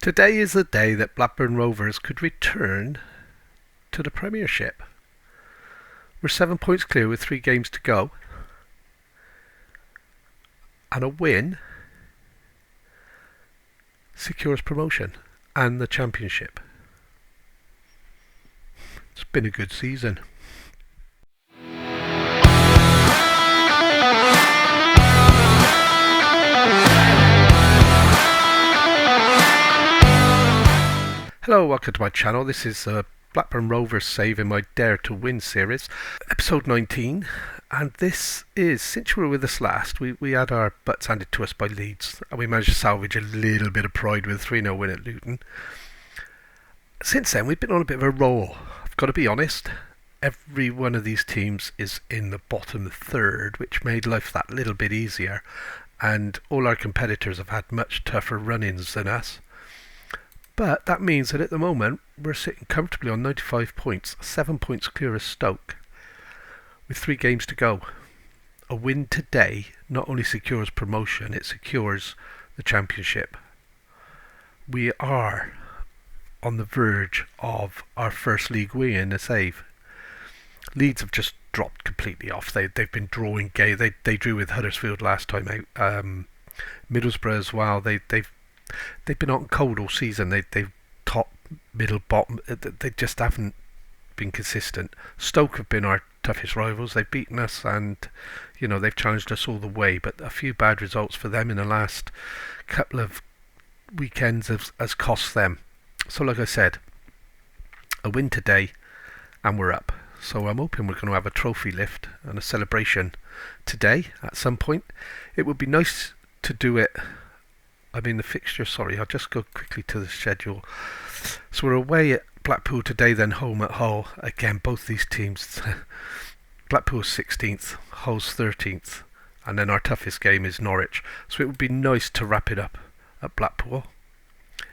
Today is the day that Blackburn Rovers could return to the Premiership. We're 7 points clear with 3 games to go. And a win secures promotion and the Championship. It's been a good season. Hello, welcome to my channel. This is Blackburn Rovers saving my Dare to Win series, episode 19. And this is, since you were with us last, we had our butts handed to us by Leeds, and we managed to salvage a little bit of pride with a 3-0 win at Luton. Since then, we've been on a bit of a roll. I've got to be honest, every one of these teams is in the bottom third, which made life that little bit easier. And all our competitors have had much tougher run-ins than us. But that means that at the moment we're sitting comfortably on 95 points, 7 points clear of Stoke, with 3 games to go. A win today not only secures promotion, it secures the Championship. We are on the verge of our first league win in a save. Leeds have just dropped completely off. They've been drawing gay. They drew with Huddersfield last time out. Middlesbrough as well. They've been on cold all season. They've top, middle, bottom. They just haven't been consistent. Stoke have been our toughest rivals. They've beaten us, and they've challenged us all the way. But a few bad results for them in the last couple of weekends has cost them. So, like I said, a win today, and we're up. So I'm hoping we're going to have a trophy lift and a celebration today at some point. It would be nice to do it. The fixture, I'll just go quickly to the schedule. So we're away at Blackpool today, then home at Hull. Again, both these teams, Blackpool's 16th, Hull's 13th, and then our toughest game is Norwich. So it would be nice to wrap it up at Blackpool.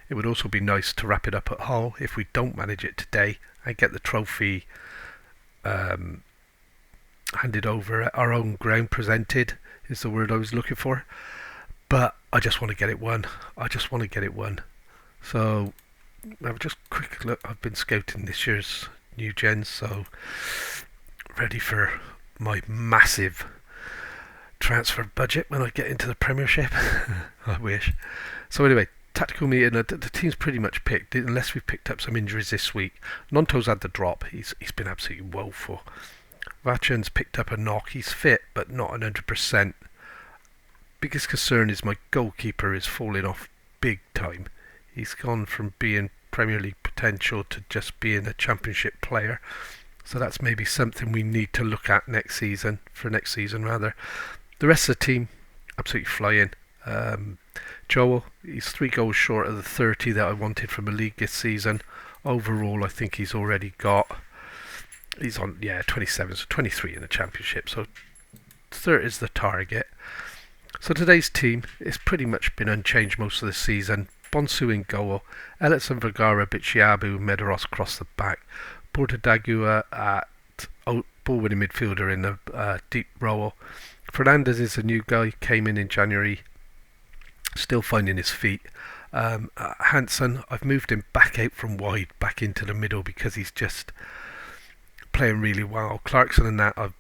It would also be nice to wrap it up at Hull if we don't manage it today and get the trophy handed over at our own ground, presented is the word I was looking for. But I just want to get it won. So I've just quick look. I've been scouting this year's new gens, so ready for my massive transfer budget when I get into the Premiership. I wish. So anyway, tactical meeting. The team's pretty much picked, unless we've picked up some injuries this week. Nonto's had the drop. He's been absolutely woeful. Vachan's picked up a knock. He's fit, but not 100%. Biggest concern is my goalkeeper is falling off big time. He's gone from being Premier League potential to just being a Championship player. So that's maybe something we need to look at next season. The rest of the team, absolutely flying. Joel, he's 3 goals short of the 30 that I wanted from a league this season. Overall, I think he's already got. He's on 27, so 23 in the Championship. So 30 is the target. So today's team has pretty much been unchanged most of the season. Bonsu in goal, Ellison, Vergara, Bichiabu, Medeiros across the back, Portadagua at ball-winning midfielder in the deep role. Fernandez is a new guy, came in January, still finding his feet. Hansen, I've moved him back out from wide, back into the middle because he's just playing really well. Clarkson and that, I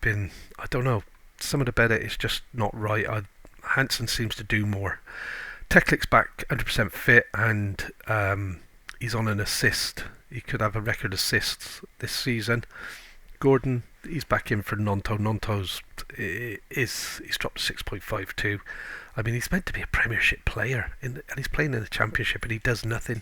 don't know, some of the better is just not right. Hansen seems to do more. Teklik's back 100% fit, and he's on an assist. He could have a record assists this season. Gordon, he's back in for Nonto. Nonto's he's dropped to 6.52. He's meant to be a Premiership player, and he's playing in the Championship, and he does nothing.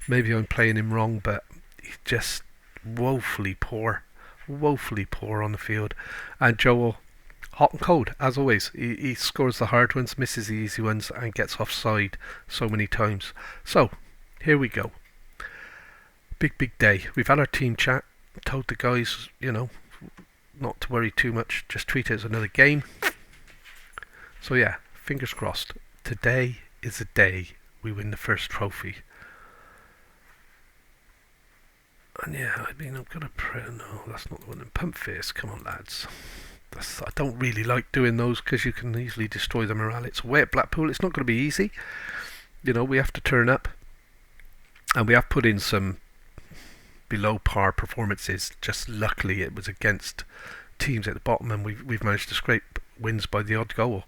Maybe I'm playing him wrong, but he's just woefully poor on the field. And Joel, hot and cold, as always. He scores the hard ones, misses the easy ones, and gets offside so many times. So, here we go. Big day. We've had our team chat, told the guys, not to worry too much, just treat it as another game. So yeah, fingers crossed. Today is the day we win the first trophy. And yeah, I'm going to pray. No, that's not the one. Pump face, come on lads. I don't really like doing those because you can easily destroy the morale. It's away at Blackpool. It's not going to be easy. We have to turn up. And we have put in some below par performances. Just luckily, it was against teams at the bottom, and we've managed to scrape wins by the odd goal.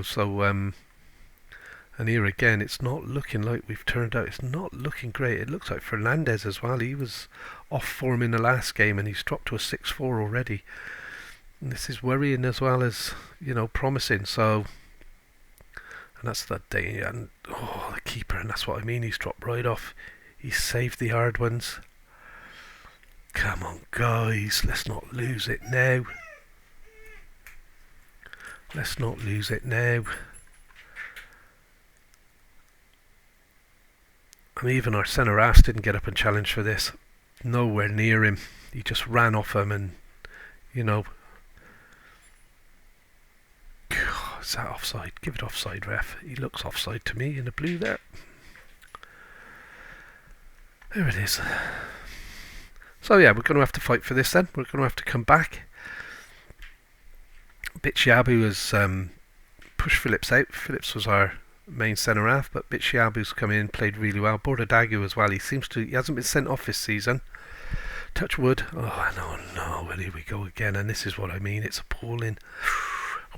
So and here again, it's not looking like we've turned out. It's not looking great. It looks like Fernandez as well. He was off form in the last game, and he's dropped to a 6-4 already. And this is worrying as well as promising. So, and that's that day. And the keeper, and that's what I mean. He's dropped right off. He's saved the hard ones. Come on, guys. Let's not lose it now. Let's not lose it now. And even our centre-halves didn't get up and challenge for this. Nowhere near him. He just ran off him and, is that offside? Give it offside, ref. He looks offside to me in the blue there. There it is. So yeah, we're going to have to fight for this then. We're going to have to come back. Bitshiabu has pushed Phillips out. Phillips was our main centre half, but Bitshiabu's come in, played really well. Bordadagu as well. He hasn't been sent off this season. Touch wood. Oh no, well here we go again, and this is what I mean. It's appalling.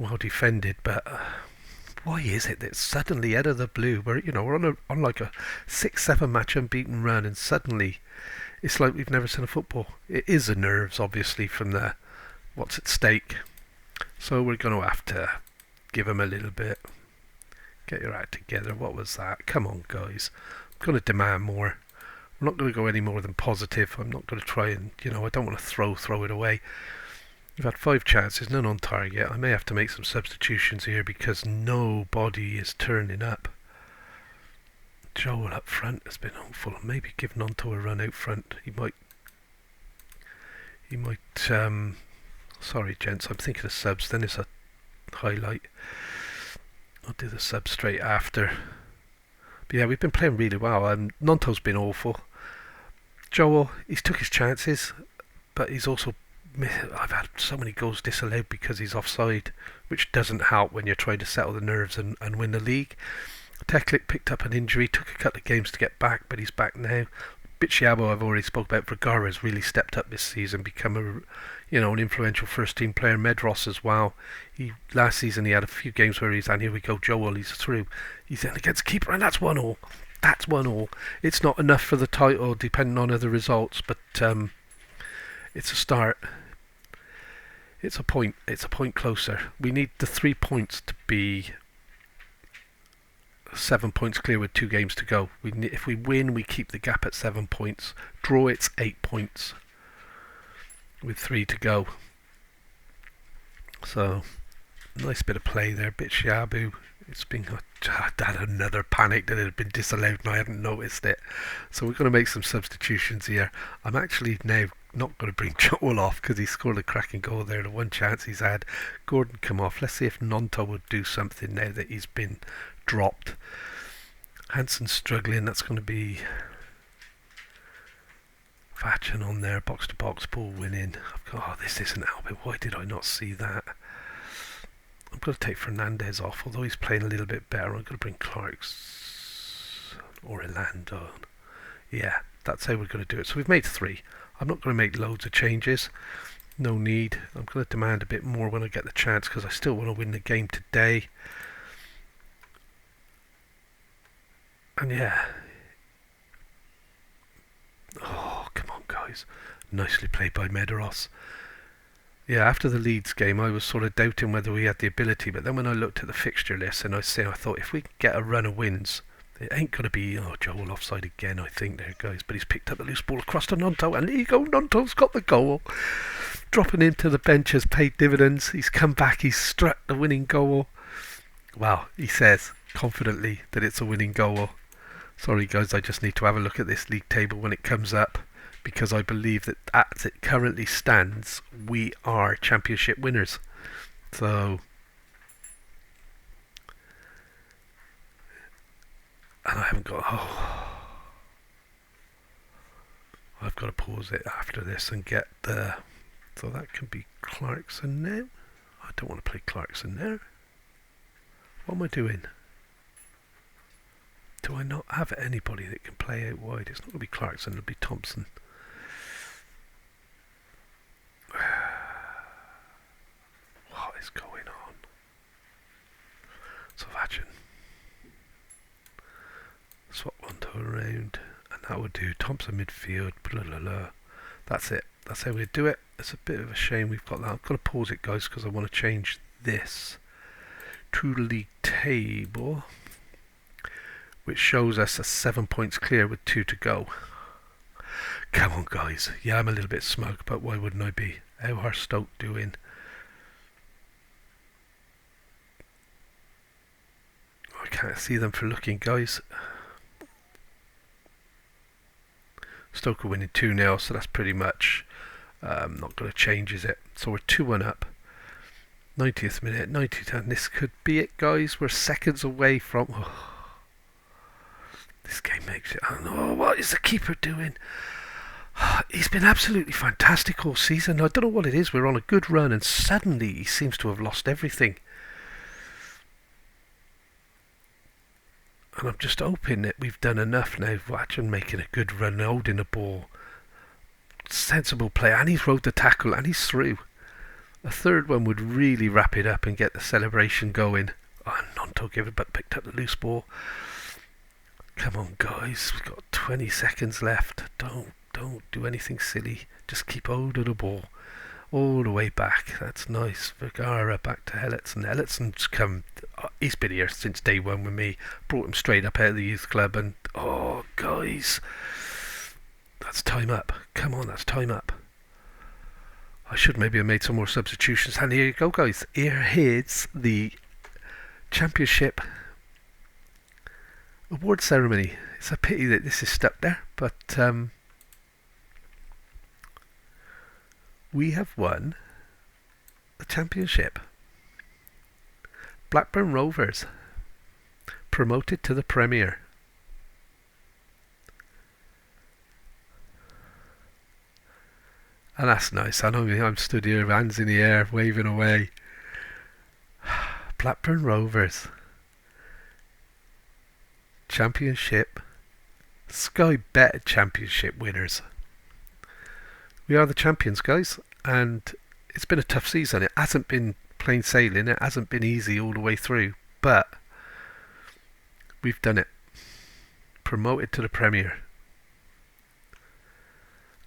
Well defended, but why is it that suddenly out of the blue, we're on like a 6-7 match unbeaten run, and suddenly it's like we've never seen a football. It is the nerves, obviously, from what's at stake. So we're going to have to give him a little bit. Get your act together. What was that? Come on, guys. I'm going to demand more. I'm not going to go any more than positive. I'm not going to try and, I don't want to throw it away. We've had 5 chances, none on target. I may have to make some substitutions here because nobody is turning up. Joel up front has been hopeful. Maybe give Nonto a run out front. He might. Sorry, gents. I'm thinking of subs. Then it's a highlight. I'll do the sub straight after. But yeah, we've been playing really well. Nonto's been awful. Joel, he's took his chances, but he's also. I've had so many goals disallowed because he's offside, which doesn't help when you're trying to settle the nerves and win the league. Teklik picked up an injury, took a couple of games to get back, but he's back now. Bitshiabo, I've already spoke about. Vergara has really stepped up this season, become an influential first team player. Medros as well. Last season he had a few games where and here we go, Joel, he's through. He's in against keeper, and that's 1-1. That's 1-1. It's not enough for the title, depending on other results, but it's a start. It's a point. It's a point closer. We need the 3 points to be 7 points clear with 2 games to go. If we win, we keep the gap at 7 points. Draw, it's 8 points with 3 to go. So, nice bit of play there. Bitshiabu. It's been had another panic that it had been disallowed and I hadn't noticed it. So we're going to make some substitutions here. I'm actually now not going to bring Joel off because he scored a cracking goal there. The one chance he's had. Gordon come off. Let's see if Nonto would do something now that he's been dropped. Hansen's struggling. That's going to be Vatchen on there. Box to box. Ball winning. This isn't Albert. Why did I not see that? I'm going to take Fernandez off, although he's playing a little bit better. I'm going to bring Clarks or Orlando. Yeah, that's how we're going to do it. So we've made 3. I'm not going to make loads of changes. No need. I'm going to demand a bit more when I get the chance because I still want to win the game today. And yeah. Oh, come on, guys. Nicely played by Medeiros. Yeah, after the Leeds game, I was sort of doubting whether we had the ability, but then when I looked at the fixture list and I thought if we get a run of wins, it ain't going to be, Joel offside again, I think, there, guys. But he's picked up the loose ball across to Nonto, and there you go, Nonto's got the goal. Dropping him to the bench has paid dividends. He's come back, he's struck the winning goal. Wow, he says confidently that it's a winning goal. Sorry, guys, I just need to have a look at this league table when it comes up, because I believe that as it currently stands, we are championship winners. So, and I haven't got, I've got to pause it after this and get the, so that can be Clarkson now. I don't want to play Clarkson now. What am I doing? do I not have anybody that can play out wide? It's not going to be Clarkson, it'll be Thompson. What is going on? So Vachin. Swap one to around, and that would do Thompson midfield, blah blah blah. That's it. That's how we do it. It's a bit of a shame we've got that. I'm going to pause it, guys, because I want to change this to the league table, which shows us a 7 points clear with 2 to go. Come on, guys. Yeah, I'm a little bit smug, but why wouldn't I be? How are Stoke doing? I can't see them for looking, guys. Stoke are winning 2-0, so that's pretty much not going to change, is it? So we're 2-1 up. 90th minute, 90th, and this could be it, guys. We're seconds away from... Oh, this game makes it... I don't know, what is the keeper doing? He's been absolutely fantastic all season. I don't know what it is. We're on a good run, and suddenly he seems to have lost everything. And I'm just hoping that we've done enough now. Watching making a good run, holding the ball. Sensible play, and he's rode the tackle, and he's through. A third one would really wrap it up and get the celebration going. Oh, Nonto gave it, but picked up the loose ball. Come on, guys. We've got 20 seconds left. Don't do anything silly. Just keep hold of the ball all the way back. That's nice. Vergara back to Helletson. Helletson's come... he's been here since day one with me. Brought him straight up out of the youth club, and... oh, guys. That's time up. Come on, that's time up. I should maybe have made some more substitutions. And here you go, guys. Here is the Championship award ceremony. It's a pity that this is stuck there, but we have won the Championship. Blackburn Rovers promoted to the Premier. And that's nice. I know I'm stood here, hands in the air, waving away. Blackburn Rovers. Championship. Sky Bet Championship winners. We are the champions, guys. And it's been a tough season. It hasn't been plain sailing. It hasn't been easy all the way through. But we've done it. Promoted to the Premier.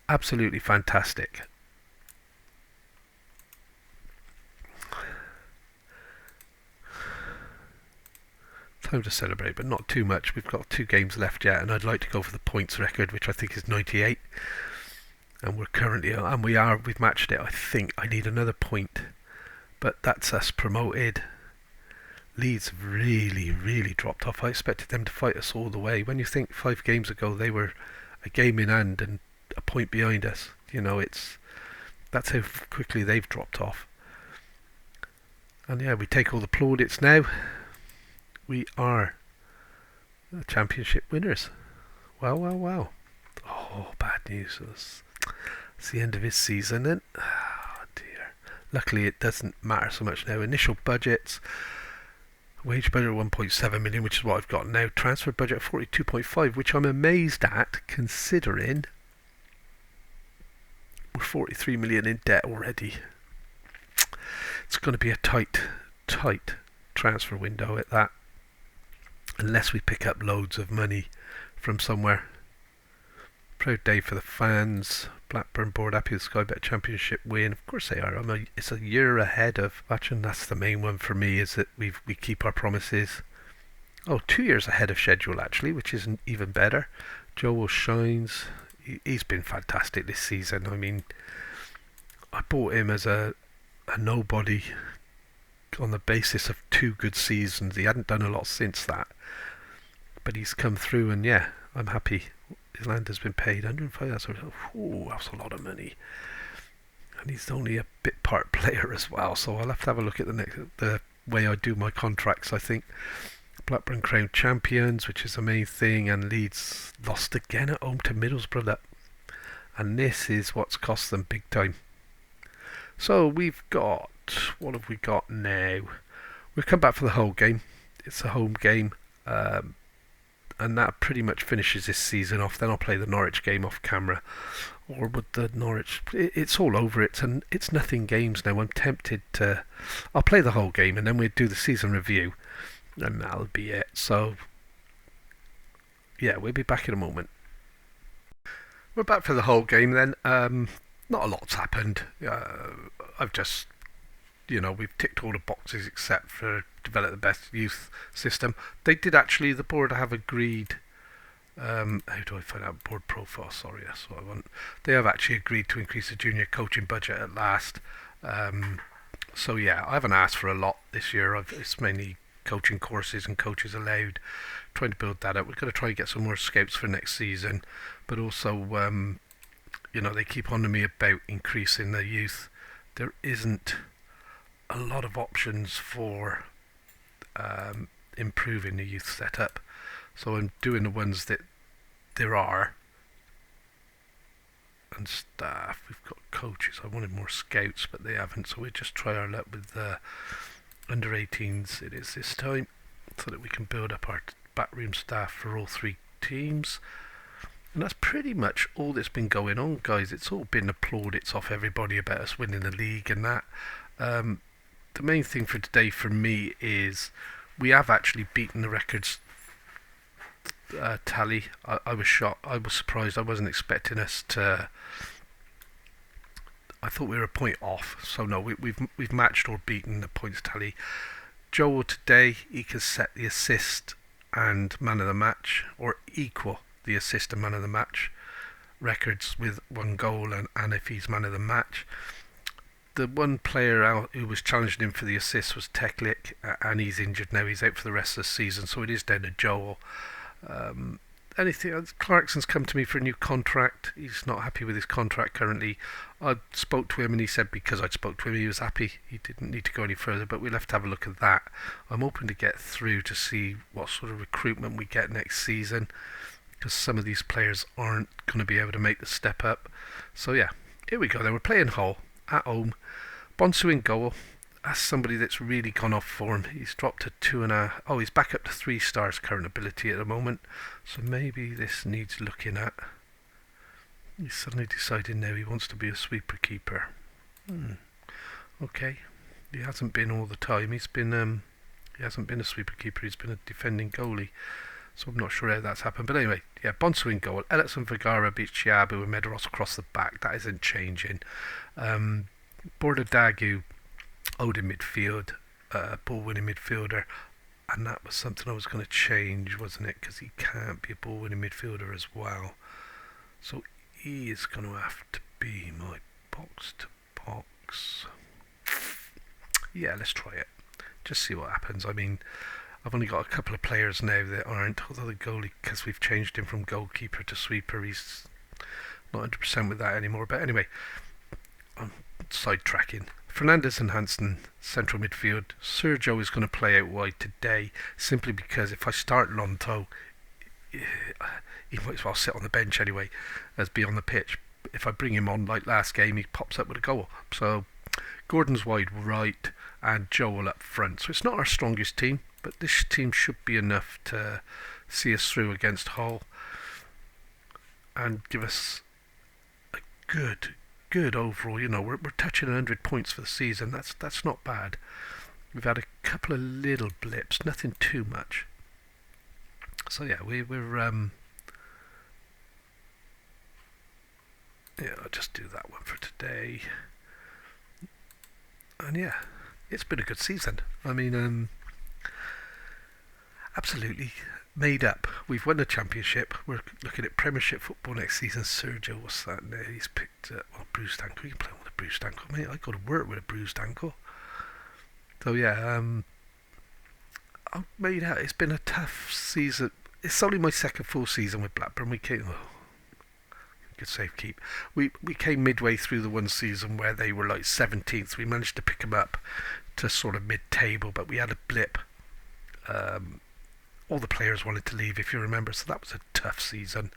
Absolutely fantastic. Time to celebrate, but not too much. We've got 2 games left yet, and I'd like to go for the points record, which I think is 98. And we're currently, we've matched it. I think I need another point, but that's us promoted. Leeds really, really dropped off. I expected them to fight us all the way. When you think 5 games ago they were a game in hand and a point behind us, you know, that's how quickly they've dropped off. And yeah, we take all the plaudits now. We are the Championship winners. Wow. Oh, bad news. It's the end of his season then. Oh dear. Luckily it doesn't matter so much now. Initial budgets. Wage budget of 1.7 million, which is what I've got now. Transfer budget of 42.5, which I'm amazed at, considering we're 43 million in debt already. It's going to be a tight transfer window at that, unless we pick up loads of money from somewhere. Proud day for the fans. Blackburn board happy with Sky Bet Championship win. Of course they are. It's a year ahead of Batchin. That's the main one for me, is that we keep our promises. 2 years ahead of schedule actually, which is even better. Joel shines. He's been fantastic this season. I mean, I bought him as a nobody on the basis of 2 good seasons. He hadn't done a lot since that, but he's come through, and yeah, I'm happy. His land has been paid 105,000. Ooh, that's a lot of money, and he's only a bit part player as well. So I'll have to have a look at the way I do my contracts. I think Blackburn crowned champions, which is the main thing, and Leeds lost again at home to Middlesbrough, and this is what's cost them big time. So we've got, what have we got now? We've come back for the whole game. It's a home game. and that pretty much finishes this season off. Then I'll play the Norwich game off camera, or with the Norwich. It's all over. It's nothing games now. I'm tempted to. I'll play the whole game, and then we'll do the season review, and that'll be it. So yeah, we'll be back in a moment. We're back for the whole game then. Not a lot's happened. I've just, we've ticked all the boxes except for develop the best youth system. They did actually, the board have agreed. How do I find out board profile? Sorry, that's what I want. They have actually agreed to increase the junior coaching budget at last. So yeah, I haven't asked for a lot this year. It's mainly coaching courses and coaches allowed. Trying to build that up. We're going to try and get some more scouts for next season, but also, they keep on to me about increasing the youth. There isn't a lot of options for improving the youth setup, so I'm doing the ones that there are. And staff, we've got coaches. I wanted more scouts, but they haven't, so we just try our luck with the under 18s. It is this time, so that we can build up our backroom staff for all three teams. And that's pretty much all that's been going on, guys. It's all been the plaudits off everybody about us winning the league and that. The main thing for today for me is we have actually beaten the records tally. I was shocked. I was surprised. I wasn't expecting us to. I thought we were a point off. So no, we've matched or beaten the points tally. Joel today, he can set the assist and man of the match, or equal the assist and man of the match records with 1 goal, and if he's man of the match. The one player out who was challenging him for the assist was Teklik, and he's injured now. He's out for the rest of the season, so it is down to Joel. Clarkson's come to me for a new contract. He's not happy with his contract currently. I spoke to him and he said because I spoke to him he was happy. He didn't need to go any further, but we'll have to have a look at that. I'm hoping to get through to see what sort of recruitment we get next season, because some of these players aren't going to be able to make the step up. So yeah, here we go then. We're playing Hull at home. Bonsu in goal. That's somebody that's really gone off form. He's dropped to 2.5. Oh, he's back up to 3 stars current ability at the moment. So maybe this needs looking at. He's suddenly decided now he wants to be a sweeper keeper. Okay. He hasn't been all the time. He hasn't been a sweeper keeper. He's been a defending goalie. So I'm not sure how that's happened. But anyway, yeah, Bonsu in goal. Ellison Vergara beats Chiabu and Medeiros across the back. That isn't changing. Border Dagu owed in midfield, ball winning midfielder, and that was something I was going to change, wasn't it? Because he can't be a ball winning midfielder as well. So he is going to have to be my box to box. Yeah, let's try it. Just see what happens. I mean, I've only got a couple of players now that aren't, although the goalie, because we've changed him from goalkeeper to sweeper, he's not 100% with that anymore. But anyway, I'm sidetracking. Fernandez and Hansen, central midfield. Sergio is going to play out wide today, simply because if I start Lonto, he might as well sit on the bench anyway, as be on the pitch. If I bring him on like last game, he pops up with a goal. So Gordon's wide right and Joel up front. So it's not our strongest team, but this team should be enough to see us through against Hull and give us a good overall. We're touching 100 points for the season. That's not bad. We've had a couple of little blips, nothing too much. So yeah, we're I'll just do that one for today. And yeah, it's been a good season. I mean, absolutely made up. We've won the championship. We're looking at Premiership football next season. Sergio, what's that now? He's picked bruised ankle. You can play with a bruised ankle, mate. I got to work with a bruised ankle. So yeah, I've made out. It's been a tough season. It's only my second full season with Blackburn. We came. Good save keep. We came midway through the one season where they were like 17th. We managed to pick them up to sort of mid-table, but we had a blip. All the players wanted to leave, if you remember, so that was a tough season.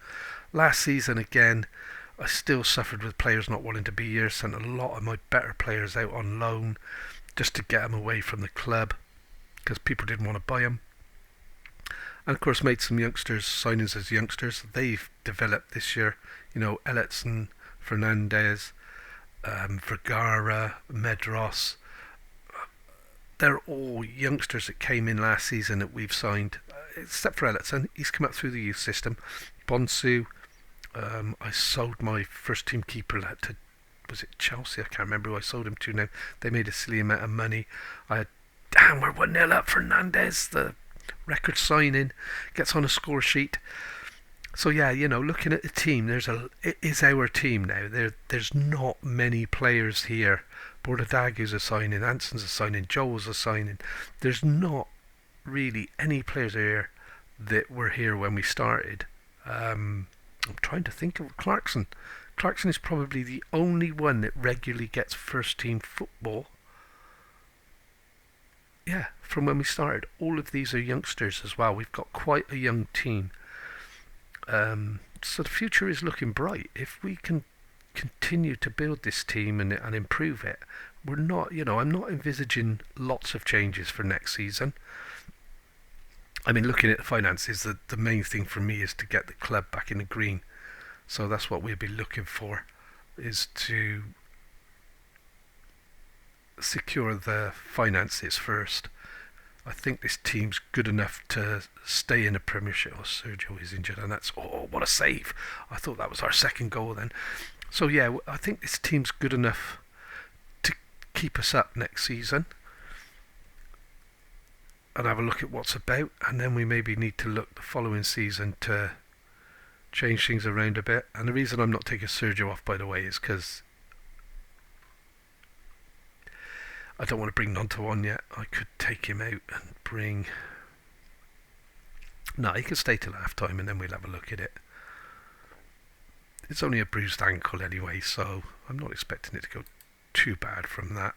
Last season, again, I still suffered with players not wanting to be here. Sent a lot of my better players out on loan just to get them away from the club because people didn't want to buy them. And of course made some youngsters signings as youngsters. They've developed this year. You know, Elletson, Fernandez, Vergara, Medros. They're all youngsters that came in last season that we've signed, except for Elletson. He's come up through the youth system. Bonsu, I sold my first team keeper to, was it Chelsea? I can't remember who I sold him to now. They made a silly amount of money. Damn, we're 1-0 up. Fernandez, the record signing, gets on a score sheet. So yeah, you know, looking at the team, it is our team now. There's not many players here. Bordadagu's a signing, Anson's a signing, Joel's a signing. There's not really any players here that were here when we started. I'm trying to think of Clarkson. Clarkson is probably the only one that regularly gets first team football. Yeah, from when we started. All of these are youngsters as well. We've got quite a young team. So the future is looking bright. If we can continue to build this team and improve it, we're not, you know, I'm not envisaging lots of changes for next season. I mean, looking at the finances, the main thing for me is to get the club back in the green. So that's what we'll be looking for, is to secure the finances first. I think this team's good enough to stay in the Premiership. Oh, Sergio is injured, and that's, oh, what a save. I thought that was our second goal then. So yeah, I think this team's good enough to keep us up next season and have a look at what's about, and then we maybe need to look the following season to change things around a bit. And the reason I'm not taking Sergio off, by the way, is because I don't want to bring Nonto on yet. I could take him out and bring... No, he can stay till half time and then we'll have a look at it. It's only a bruised ankle anyway, so I'm not expecting it to go too bad from that.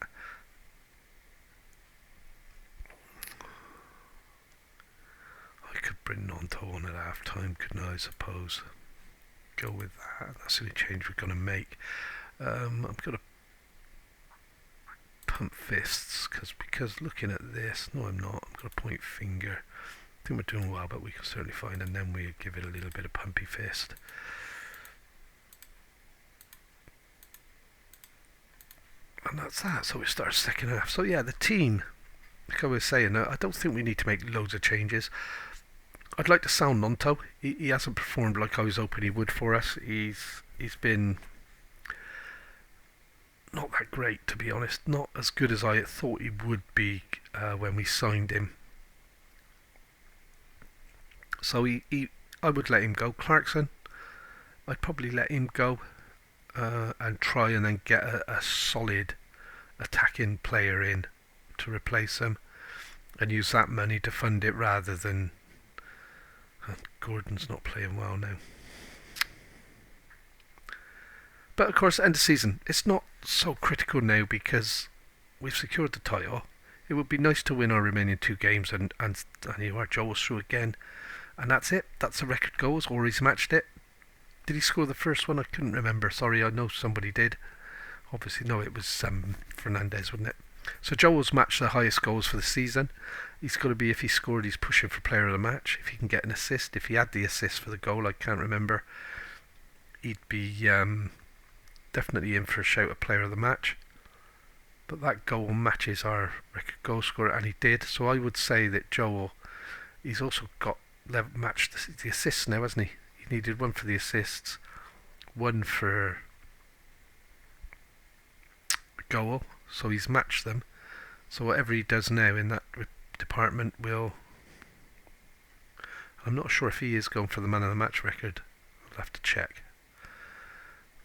I could bring Nonto on at half time, couldn't I suppose? Go with that. That's the only change we're going to make. I'm going to pump fists because looking at this, no I'm not, I'm going to point finger. I think we're doing well, but we can certainly find, and then we give it a little bit of pumpy fist. And that's that. So we start second half. So yeah, the team, like I was saying, I don't think we need to make loads of changes. I'd like to sound Nonto. He hasn't performed like I was hoping he would for us. He's been not that great, to be honest. Not as good as I thought he would be when we signed him. So I would let him go. Clarkson, I'd probably let him go and try and then get a solid attacking player in to replace him and use that money to fund it rather than... Gordon's not playing well now. But of course, end of season, it's not so critical now because we've secured the title. It would be nice to win our remaining 2 games and you are Joel's through again. And that's it. That's the record goals, or he's matched it. Did he score the first one? I couldn't remember. Sorry, I know somebody did. Obviously, no, it was Fernandez, wasn't it? So Joel's matched the highest goals for the season. He's got to be, if he scored, he's pushing for player of the match. If he can get an assist, if he had the assist for the goal, I can't remember, he'd be definitely in for a shout of player of the match. But that goal matches our record goal scorer, and he did. So I would say that Joel, he's also got matched the assists now, hasn't he? He needed 1 for the assists, 1 for the goal, so he's matched them. So whatever he does now in that department will... I'm not sure if he is going for the man of the match record. I'll have to check.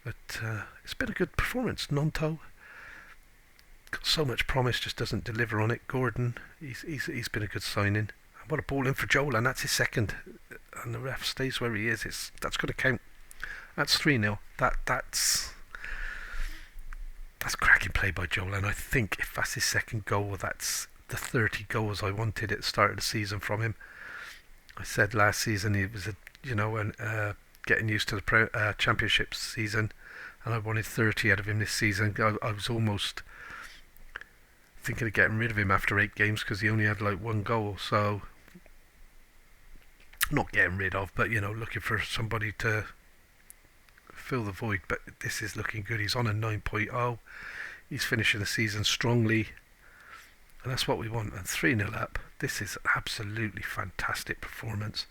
But it's been a good performance. Nonto got so much promise, just doesn't deliver on it. Gordon, he's been a good signing. What a ball in for Joel, and that's his second. And the ref stays where he is. That's going to count. That's 3-0. That's cracking play by Joel, and I think if that's his second goal, that's the 30 goals I wanted at the start of the season from him. I said last season he was getting used to the championship season, and I wanted 30 out of him this season. I was almost thinking of getting rid of him after 8 games because he only had like 1 goal. So not getting rid of, but looking for somebody to fill the void. But this is looking good. He's on a 9.0. He's finishing the season strongly, and that's what we want. And 3-0 up. This is an absolutely fantastic performance.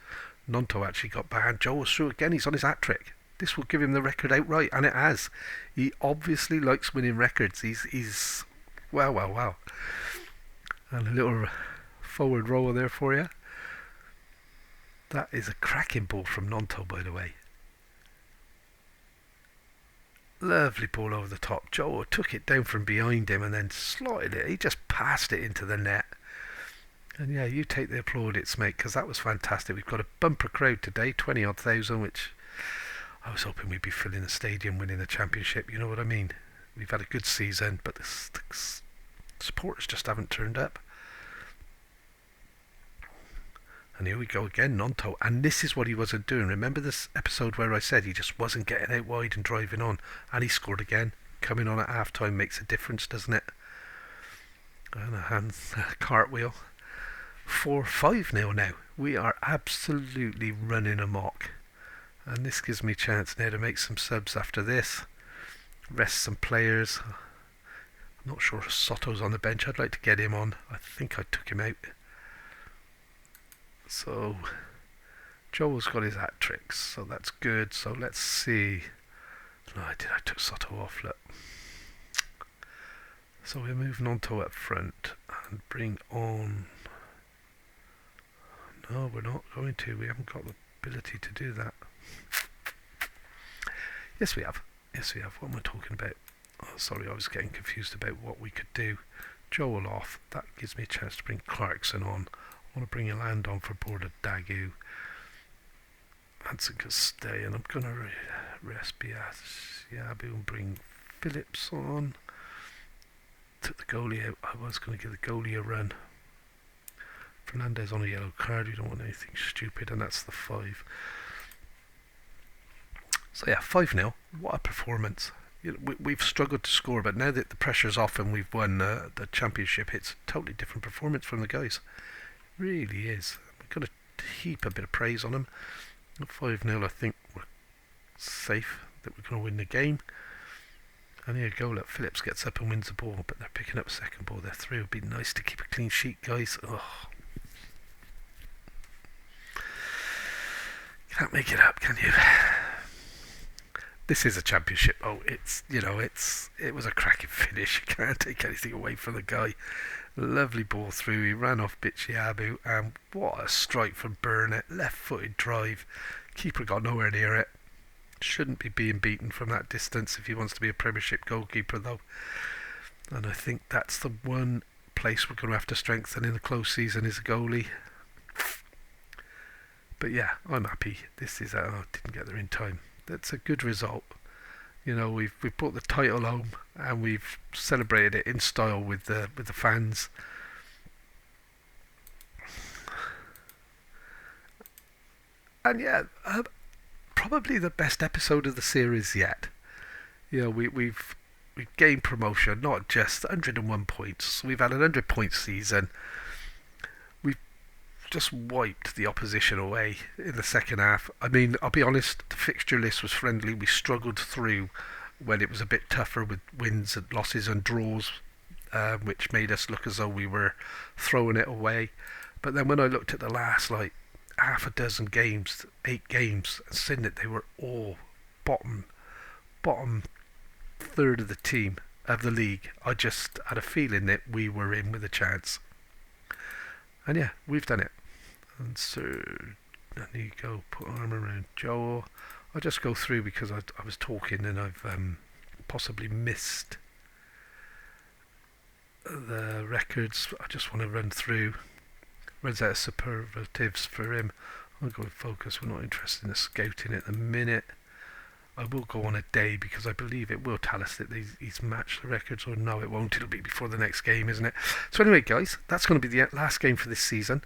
Nonto actually got banned. Joe was through again. He's on his hat-trick. This will give him the record outright, and it has. He obviously likes winning records. He's wow. And a little forward roller there for you. That is a cracking ball from Nonto, by the way. Lovely ball over the top. Joe took it down from behind him and then slotted it. He just passed it into the net. And yeah, you take the plaudits, mate, because that was fantastic. We've got a bumper crowd today, 20-odd thousand, which I was hoping we'd be filling the stadium, winning the championship. You know what I mean? We've had a good season, but the supporters just haven't turned up. And here we go again, Nonto. And this is what he wasn't doing. Remember this episode where I said he just wasn't getting out wide and driving on? And he scored again. Coming on at half-time makes a difference, doesn't it? And a cartwheel. 4-5-0 now. We are absolutely running amok. And this gives me a chance now to make some subs after this. Rest some players. I'm not sure if Soto's on the bench. I'd like to get him on. I think I took him out. So Joel's got his hat tricks, so that's good. So let's see. No, I took Soto off. Look. So we're moving on to up front and bring on. No, we're not going to. We haven't got the ability to do that. Yes, we have. What am I talking about? Oh, sorry, I was getting confused about what we could do. Joel off. That gives me a chance to bring Clarkson on. I want to bring Eland on for Border Dagu. Hansen can stay, and I'm going to rest Yabu and bring Phillips on. Took the goalie out. I was going to give the goalie a run. Fernandez on a yellow card. We don't want anything stupid, and that's the 5. So yeah, 5-0. What a performance. We've struggled to score, but now that the pressure's off and we've won the championship, it's a totally different performance from the guys. Really is. We've got to heap a bit of praise on them. At 5-0, I think we're safe that we're going to win the game. And here you go, look, Phillips gets up and wins the ball, but they're picking up a second ball. They're through. It would be nice to keep a clean sheet, guys. Oh. Can't make it up, can you? This is a championship. Oh, it was a cracking finish. You can't take anything away from the guy. Lovely ball through. He ran off Bichiabu, and what a strike from Burnett. Left-footed drive. Keeper got nowhere near it. Shouldn't be being beaten from that distance if he wants to be a Premiership goalkeeper, though. And I think that's the one place we're going to have to strengthen in the close season is a goalie. But yeah, I'm happy. This is didn't get there in time. That's a good result. We've brought the title home and we've celebrated it in style with the fans. And yeah, probably the best episode of the series yet. We've gained promotion, not just 101 points. We've had a 100-point season. We've just wiped the opposition away in the second half. I mean, I'll be honest, the fixture list was friendly. We struggled through when it was a bit tougher with wins and losses and draws, which made us look as though we were throwing it away. But then when I looked at the last, half a dozen games, 8 games, and seen that they were all bottom third of the team of the league, I just had a feeling that we were in with a chance. And yeah, we've done it. And so, there you go, put arm around Joel. I'll just go through because I was talking and I've possibly missed the records. I just want to run through. Runs out of superlatives for him. I'll go with focus. We're not interested in the scouting at the minute. I will go on a day because I believe it will tell us that he's matched the records, or no, it won't. It'll be before the next game, isn't it? So anyway, guys, that's going to be the last game for this season.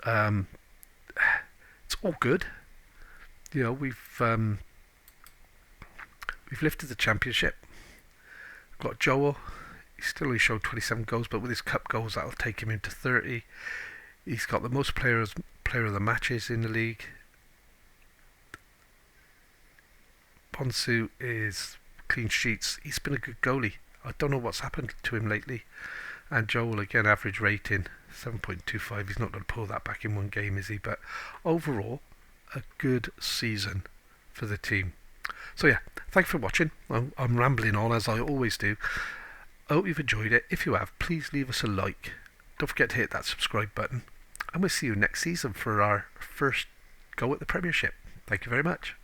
It's all good. We've lifted the championship. We've got Joel. He still only showed 27 goals, but with his cup goals, that'll take him into 30. He's got the most players player of the matches in the league. Bonsu is clean sheets. He's been a good goalie. I don't know what's happened to him lately. And Joel, again, average rating 7.25. He's not going to pull that back in one game, is he? But overall, a good season for the team. So yeah, thanks for watching. I'm rambling on as I always do. I hope you've enjoyed it. If you have, please leave us a like. Don't forget to hit that subscribe button. And we'll see you next season for our first go at the Premiership. Thank you very much.